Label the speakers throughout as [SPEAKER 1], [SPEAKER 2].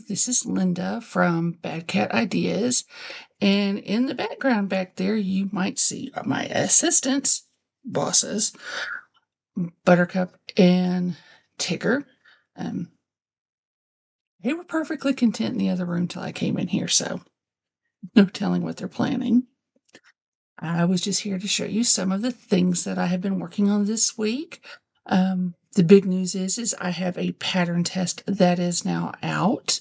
[SPEAKER 1] this is Linda from Bad Cat Ideas, and in the background back there, you might see my assistants, bosses, Buttercup and Tigger. Um, they were perfectly content in the other room till I came in here, so no telling what they're planning. I was just here to show you some of the things that I have been working on this week. The big news is I have a pattern test that is now out.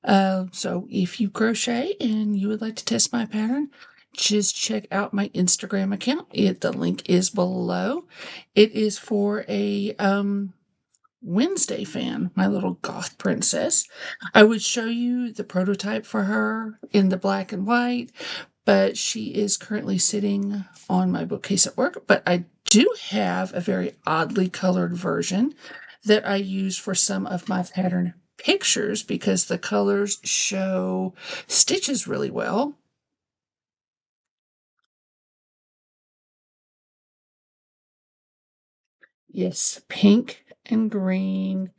[SPEAKER 1] So if you crochet and you would like to test my pattern, just check out my Instagram account. The link is below. It is for a Wednesday fan, my little goth princess. I would show you the prototype for her in the black and white, but she is currently sitting on my bookcase at work. But I do have a very oddly colored version that I use for some of my pattern pictures because the colors show stitches really well. Yes, pink and green.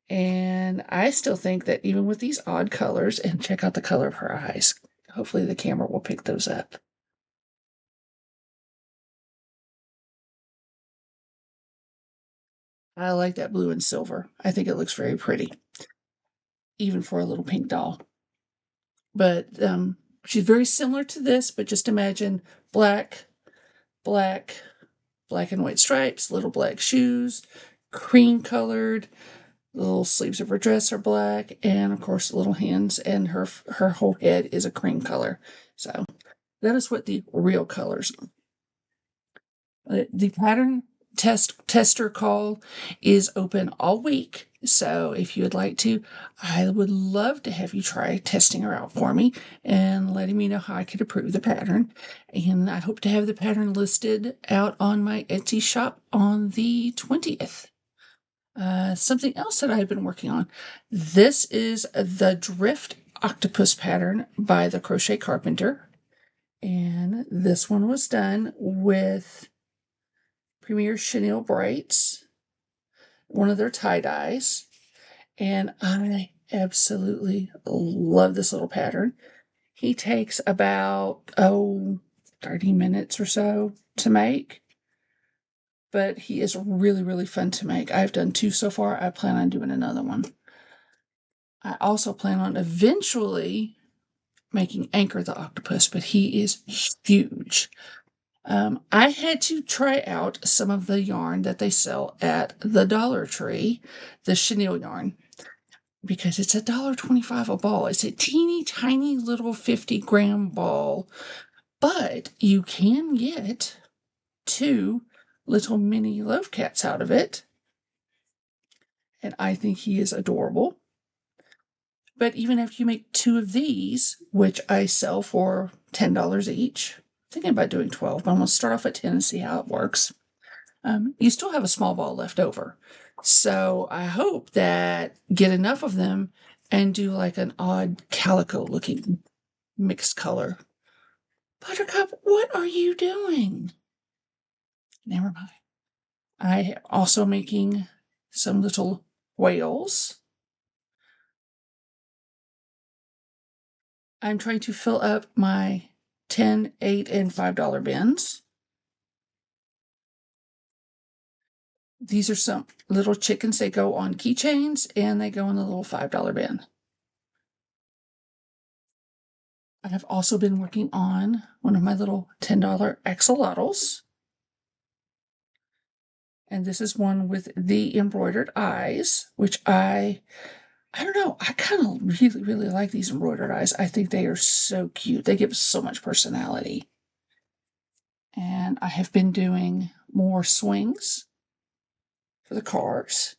[SPEAKER 1] And I still think that even with these odd colors, and check out the color of her eyes. Hopefully the camera will pick those up. I like that blue and silver. I think it looks very pretty, even for a little pink doll. But she's very similar to this, but just imagine black, black, black and white stripes, little black shoes, cream colored. The little sleeves of her dress are black, and of course, the little hands and her whole head is a cream color. So that is what the real colors are. The pattern tester call is open all week. So if you would like to, I would love to have you try testing her out for me and letting me know how I could improve the pattern. And I hope to have the pattern listed out on my Etsy shop on the 20th. Something else that I've been working on. This is the Drift Octopus pattern by the Crochet Carpenter. And this one was done with Premier Chenille Brights, one of their tie-dyes, and I absolutely love this little pattern. He takes about 30 minutes or so to make, but he is really, really fun to make. I've done 2 so far. I plan on doing another one. I also plan on eventually making Anchor the Octopus, but he is huge. I had to try out some of the yarn that they sell at the Dollar Tree, the chenille yarn, because it's $1.25 a ball. It's a teeny tiny little 50-gram ball, but you can get 2 little mini loaf cats out of it. And I think he is adorable. But even if you make 2 of these, which I sell for $10 each, thinking about doing 12, but I'm going to start off at 10 and see how it works. You still have a small ball left over. So I hope that get enough of them and do like an odd calico looking mixed color. Buttercup, what are you doing? Never mind. I am also making some little whales. I'm trying to fill up my 10, 8, and $5 bins. These are some little chickens. They go on keychains and they go in the little $5 bin. I have also been working on one of my little $10 axolotls. And this is one with the embroidered eyes, which I don't know, I kind of really, really like these embroidered eyes. I think they are so cute. They give so much personality. And I have been doing more swings for the cars.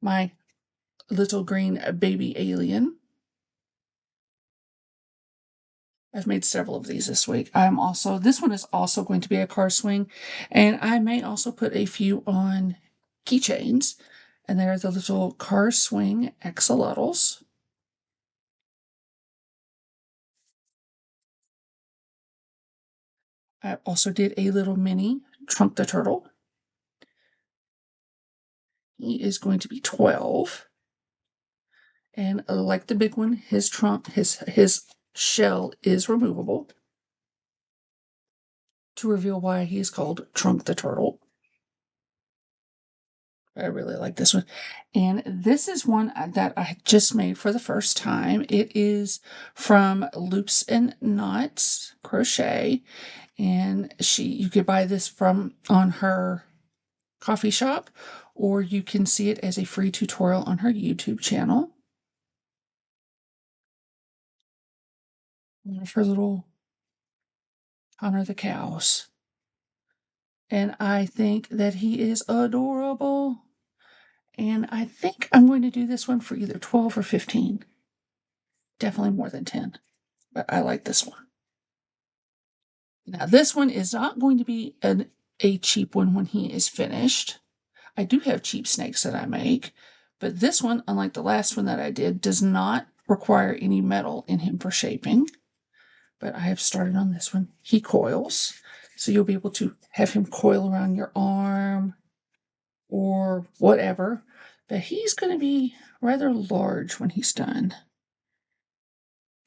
[SPEAKER 1] My little green baby alien. I've made several of these this week. This one is also going to be a car swing, and I may also put a few on keychains. And they're the little car swing axolotls. I also did a little mini Trunk the Turtle. He is going to be 12. And like the big one, his shell is removable to reveal why he is called Trunk the Turtle. I really like this one. And this is one that I just made for the first time. It is from Loops and Knots Crochet. And you could buy this from on her coffee shop, or you can see it as a free tutorial on her YouTube channel. One of her little Honor the Cows. And I think that he is adorable. And I think I'm going to do this one for either 12 or 15. Definitely more than 10. But I like this one. Now, this one is not going to be a cheap one when he is finished. I do have cheap snakes that I make, but this one, unlike the last one that I did, does not require any metal in him for shaping. But I have started on this one. He coils, so you'll be able to have him coil around your arm or whatever. But he's going to be rather large when he's done.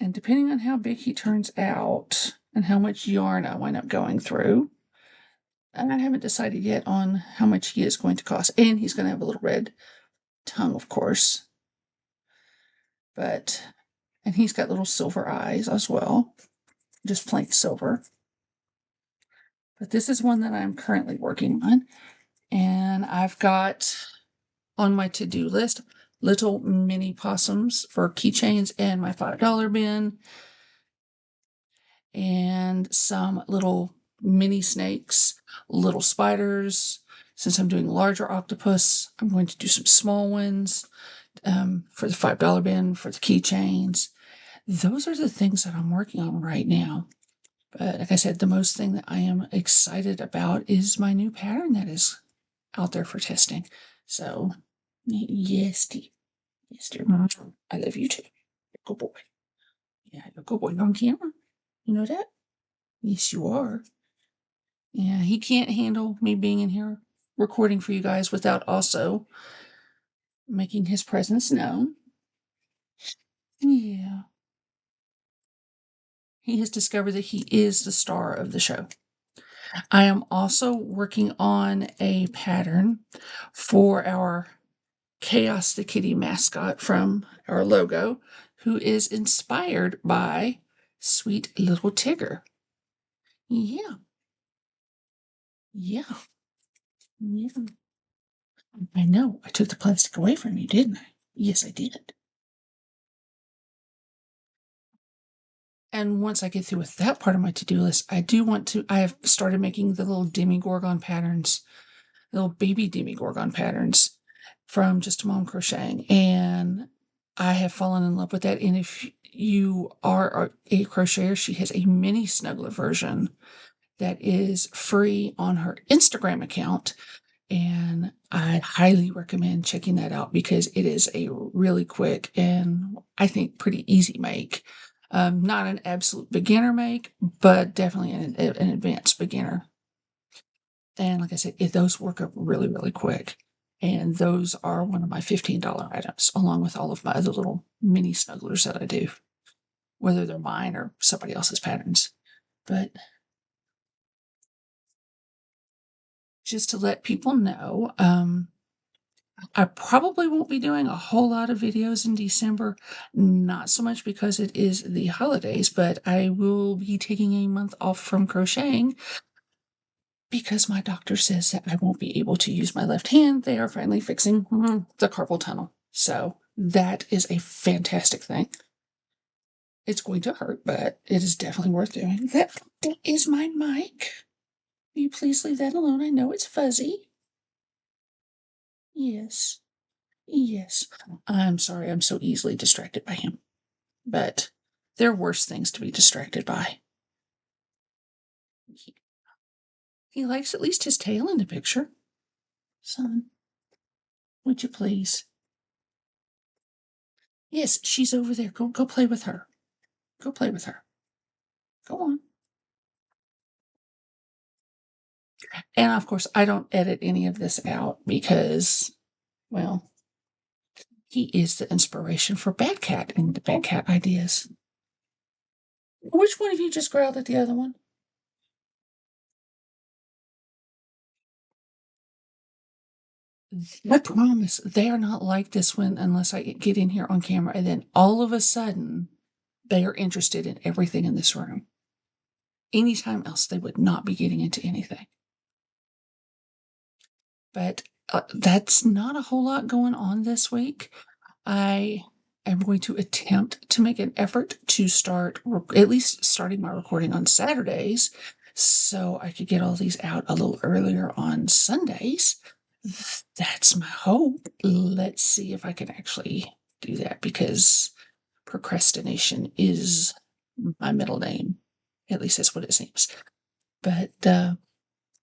[SPEAKER 1] And depending on how big he turns out and how much yarn I wind up going through, and I haven't decided yet on how much he is going to cost. And he's going to have a little red tongue, of course. And he's got little silver eyes as well, just plain silver. But this is one that I'm currently working on. And I've got on my to-do list little mini possums for keychains and my $5 bin, and some little mini snakes, little spiders. Since I'm doing larger octopus, I'm going to do some small ones for the $5 bin, for the keychains. Those are the things that I'm working on right now. But like I said, the most thing that I am excited about is my new pattern that is out there for testing. So, yes, dear. Yes, dear. I love you too. You're a good boy. Yeah, you're a good boy. You're on camera. You know that? Yes, you are. Yeah, he can't handle me being in here recording for you guys without also making his presence known. Yeah. He has discovered that he is the star of the show. I am also working on a pattern for our Chaos the Kitty mascot from our logo, who is inspired by Sweet Little Tigger. Yeah. Yeah. Yeah. I know. I took the plastic away from you, didn't I? Yes, I did. And once I get through with that part of my to-do list, I have started making the little Demigorgon patterns, little baby Demigorgon patterns from Just a Mom Crocheting. And I have fallen in love with that. And if you are a crocheter, she has a mini snuggler version that is free on her Instagram account. And I highly recommend checking that out because it is a really quick and I think pretty easy make. Not an absolute beginner make, but definitely an advanced beginner. And like I said, those work up really, really quick. And those are one of my $15 items, along with all of my other little mini snugglers that I do, whether they're mine or somebody else's patterns. But just to let people know, I probably won't be doing a whole lot of videos in December, not so much because it is the holidays, but I will be taking a month off from crocheting because my doctor says that I won't be able to use my left hand. They are finally fixing the carpal tunnel. So that is a fantastic thing. It's going to hurt, but it is definitely worth doing. That is my mic. Will you please leave that alone? I know it's fuzzy. Yes. Yes. I'm sorry I'm so easily distracted by him. But there are worse things to be distracted by. He likes at least his tail in the picture. Son, would you please? Yes, she's over there. Go play with her. Go play with her. Go on. And of course, I don't edit any of this out because, well, He is the inspiration for Bad Cat and the Bad Cat ideas. Which one of you just growled at the other one? I promise they are not like this one unless I get in here on camera, and then all of a sudden they are interested in everything in this room. Anytime else, they would not be getting into anything. But that's not a whole lot going on this week. I am going to attempt to make an effort to start, at least starting my recording on Saturdays, so I could get all these out a little earlier on Sundays. That's my hope. Let's see if I can actually do that, because procrastination is my middle name. At least that's what it seems. But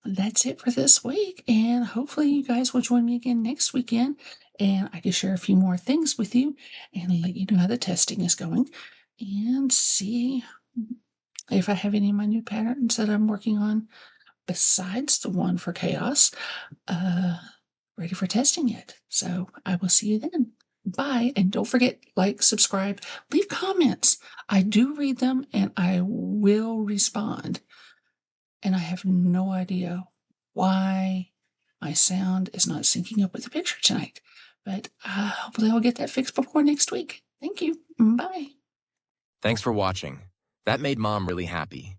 [SPEAKER 1] that's it for this week, and hopefully you guys will join me again next weekend, and I can share a few more things with you and let you know how the testing is going, and see if I have any of my new patterns that I'm working on besides the one for chaos ready for testing yet. So I will see you then. Bye, and don't forget, like, subscribe, leave comments. I do read them and I will respond. And I have no idea why my sound is not syncing up with the picture tonight. But hopefully I'll get that fixed before next week. Thank you. Bye.
[SPEAKER 2] Thanks for watching. That made Mom really happy.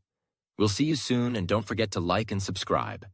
[SPEAKER 2] We'll see you soon, and don't forget to like and subscribe.